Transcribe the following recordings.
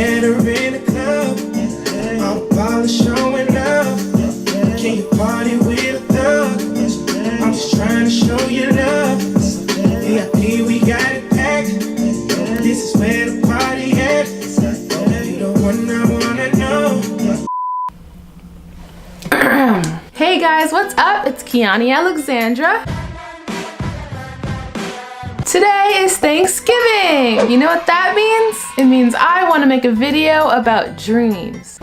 met her in the club. All the ballers showing up. Can you party with a thug? I'm just trying to show you love. VIP, we got it packed. This is where the party at. You the one I wanna know. Hey guys, what's up? It's Kiani, Alexandra. Today is Thanksgiving. You know what that means? It means I want to make a video about dreams.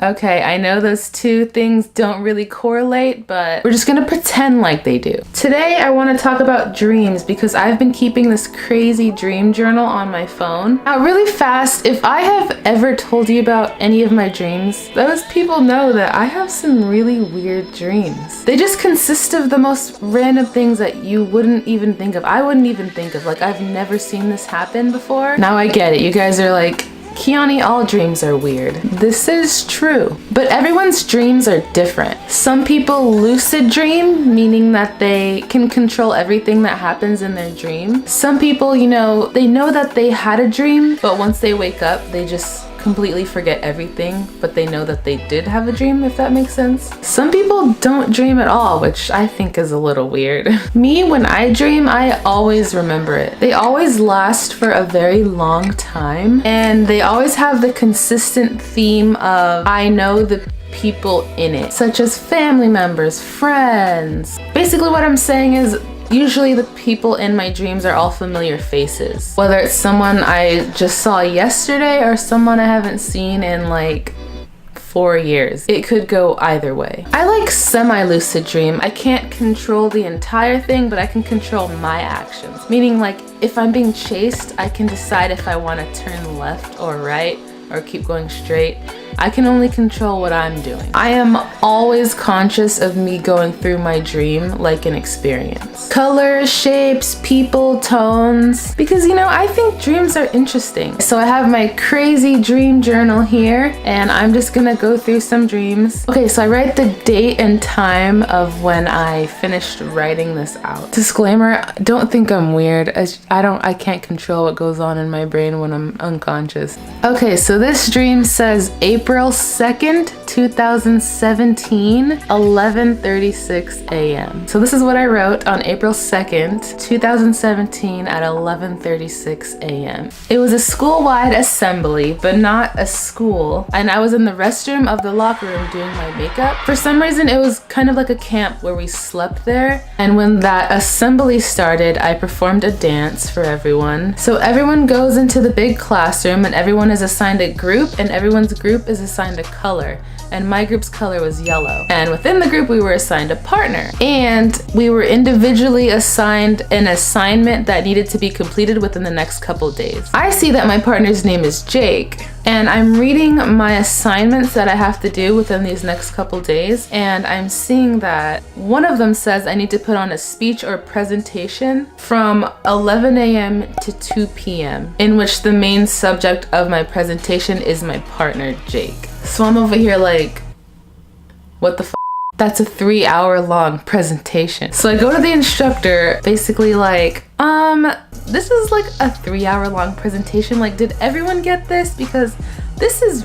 Okay, I know those two things don't really correlate, but we're just gonna pretend like they do. Today, I wanna talk about dreams because I've been keeping this crazy dream journal on my phone. Now, really fast, if I have ever told you about any of my dreams, those people know that I have some really weird dreams. They just consist of the most random things that you wouldn't even think of. I wouldn't even think of, like I've never seen this happen before. Now I get it, you guys are like, Kiani, all dreams are weird. This is true, but everyone's dreams are different. Some people lucid dream, meaning that they can control everything that happens in their dream. Some people, you know, they know that they had a dream, but once they wake up, they just completely forget everything, but they know that they did have a dream, if that makes sense. Some people don't dream at all, which I think is a little weird. Me, when I dream, I always remember it. They always last for a very long time, and they always have the consistent theme of I know the people in it, such as family members, friends. Basically what I'm saying is usually the people in my dreams are all familiar faces. Whether it's someone I just saw yesterday or someone I haven't seen in like 4 years. It could go either way. I like semi-lucid dream. I can't control the entire thing, but I can control my actions. Meaning like if I'm being chased, I can decide if I want to turn left or right or keep going straight. I can only control what I'm doing. I am always conscious of me going through my dream like an experience. Colors, shapes, people, tones, because you know, I think dreams are interesting. So I have my crazy dream journal here and I'm just gonna go through some dreams. Okay, so I write the date and time of when I finished writing this out. Disclaimer, don't think I'm weird. I can't control what goes on in my brain when I'm unconscious. Okay, so this dream says April 2nd, 2017, 11:36 a.m. So this is what I wrote on April 2nd, 2017 at 11:36 a.m. It was a school-wide assembly, but not a school. And I was in the restroom of the locker room doing my makeup. For some reason, it was kind of like a camp where we slept there. And when that assembly started, I performed a dance for everyone. So everyone goes into the big classroom and everyone is assigned a group and everyone's group is assigned a color. And my group's color was yellow. And within the group, we were assigned a partner. And we were individually assigned an assignment that needed to be completed within the next couple days. I see that my partner's name is Jake. And I'm reading my assignments that I have to do within these next couple days. And I'm seeing that one of them says I need to put on a speech or presentation from 11 a.m. to 2 p.m. in which the main subject of my presentation is my partner, Jake. So I'm over here like, what the f? That's a 3-hour long presentation. So I go to the instructor, basically like, this is like a 3-hour long presentation. Like, did everyone get this? Because this is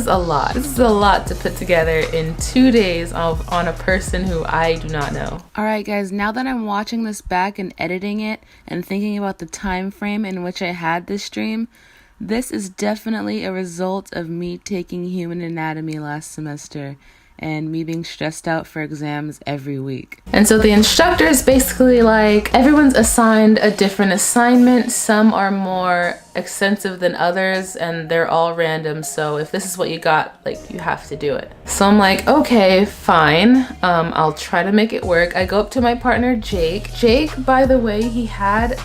a lot. This is a lot to put together in 2 days on a person who I do not know. All right, guys, now that I'm watching this back and editing it and thinking about the time frame in which I had this dream, this is definitely a result of me taking human anatomy last semester and me being stressed out for exams every week. And so the instructor is basically like, everyone's assigned a different assignment. Some are more extensive than others and they're all random. So if this is what you got, like, you have to do it. So I'm like, okay, fine. I'll try to make it work. I go up to my partner, Jake. Jake, by the way, he had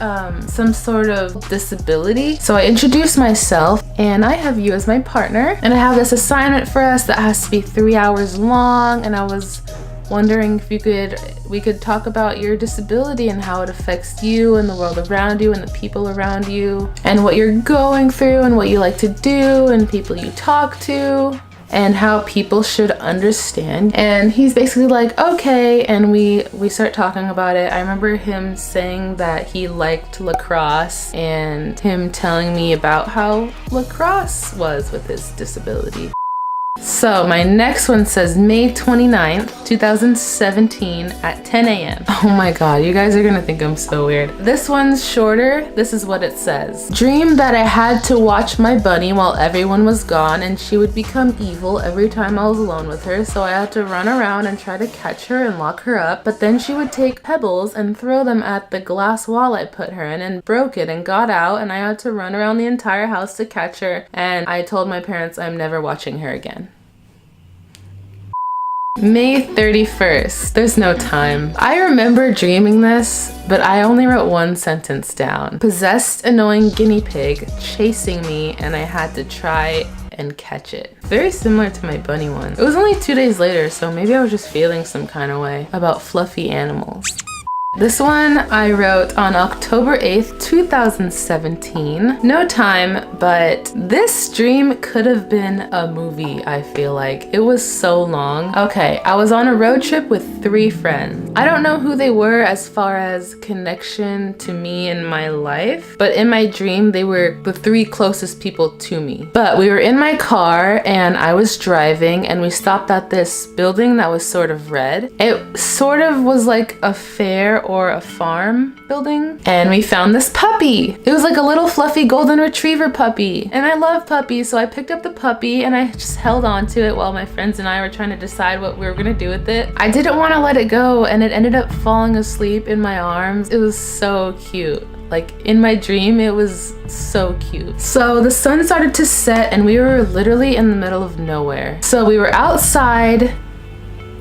some sort of disability. So I introduce myself and I have you as my partner. And I have this assignment for us that has to be 3 hours long. And I was wondering if we could talk about your disability and how it affects you and the world around you and the people around you and what you're going through and what you like to do and people you talk to. and how people should understand. And he's basically like, okay, and we start talking about it. I remember him saying that he liked lacrosse and him telling me about how lacrosse was with his disability. So my next one says May 29th, 2017 at 10 a.m. Oh my god, you guys are gonna think I'm so weird. This one's shorter. This is what it says. Dreamed that I had to watch my bunny while everyone was gone and she would become evil every time I was alone with her, so I had to run around and try to catch her and lock her up, but then she would take pebbles and throw them at the glass wall I put her in and broke it and got out, and I had to run around the entire house to catch her, and I told my parents I'm never watching her again. May 31st. There's no time. I remember dreaming this, but I only wrote one sentence down. Possessed annoying guinea pig chasing me and I had to try and catch it. Very similar to my bunny one. It was only 2 days later, so maybe I was just feeling some kind of way about fluffy animals. This one I wrote on October 8th, 2017. No time, but this dream could have been a movie, I feel like. It was so long. Okay, I was on a road trip with 3 friends. I don't know who they were as far as connection to me in my life, but in my dream, they were the 3 closest people to me. But we were in my car and I was driving and we stopped at this building that was sort of red. It sort of was like a fair or a farm building, and we found this puppy. It was like a little fluffy golden retriever puppy, and I love puppies, so I picked up the puppy and I just held on to it while my friends and I were trying to decide what we were gonna do with it. I didn't want to let it go and it ended up falling asleep in my arms. It was so cute. Like in my dream, it was so cute. So the sun started to set and we were literally in the middle of nowhere. So we were outside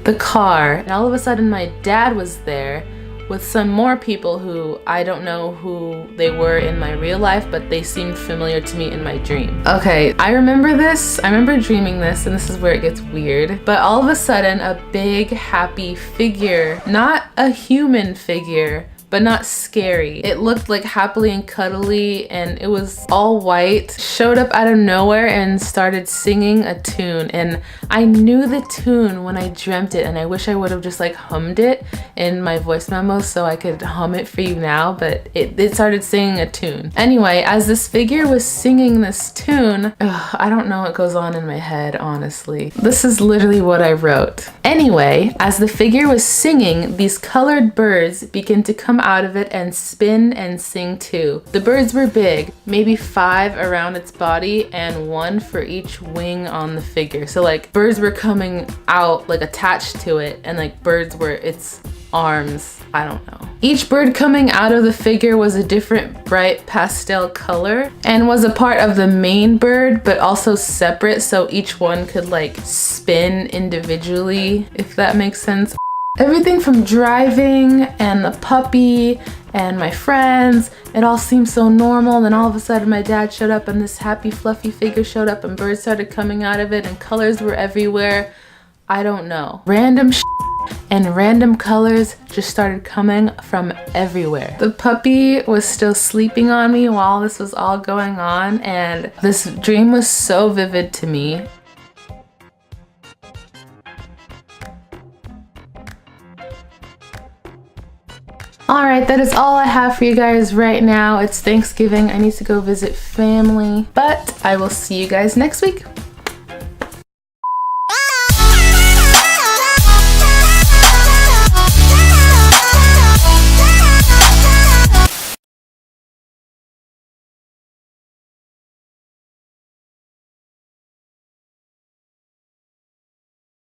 the car and all of a sudden my dad was there with some more people who I don't know who they were in my real life, but they seemed familiar to me in my dream. Okay, I remember this. I remember dreaming this, and this is where it gets weird. But all of a sudden, a big happy figure, not a human figure, but not scary. It looked like happily and cuddly and it was all white, showed up out of nowhere and started singing a tune. And I knew the tune when I dreamt it and I wish I would have just like hummed it in my voice memo so I could hum it for you now, but it started singing a tune. Anyway, as this figure was singing this tune, I don't know what goes on in my head, honestly. This is literally what I wrote. Anyway, as the figure was singing, these colored birds began to come out of it and spin and sing too. The birds were big, maybe 5 around its body and 1 for each wing on the figure. So like birds were coming out like attached to it and like birds were its arms. I don't know. Each bird coming out of the figure was a different bright pastel color and was a part of the main bird but also separate, so each one could like spin individually, if that makes sense. Everything from driving and the puppy and my friends, it all seemed so normal, and then all of a sudden my dad showed up and this happy fluffy figure showed up and birds started coming out of it and colors were everywhere. I don't know. Random and random colors just started coming from everywhere. The puppy was still sleeping on me while this was all going on, and this dream was so vivid to me. Alright, that is all I have for you guys right now. It's Thanksgiving. I need to go visit family, but I will see you guys next week.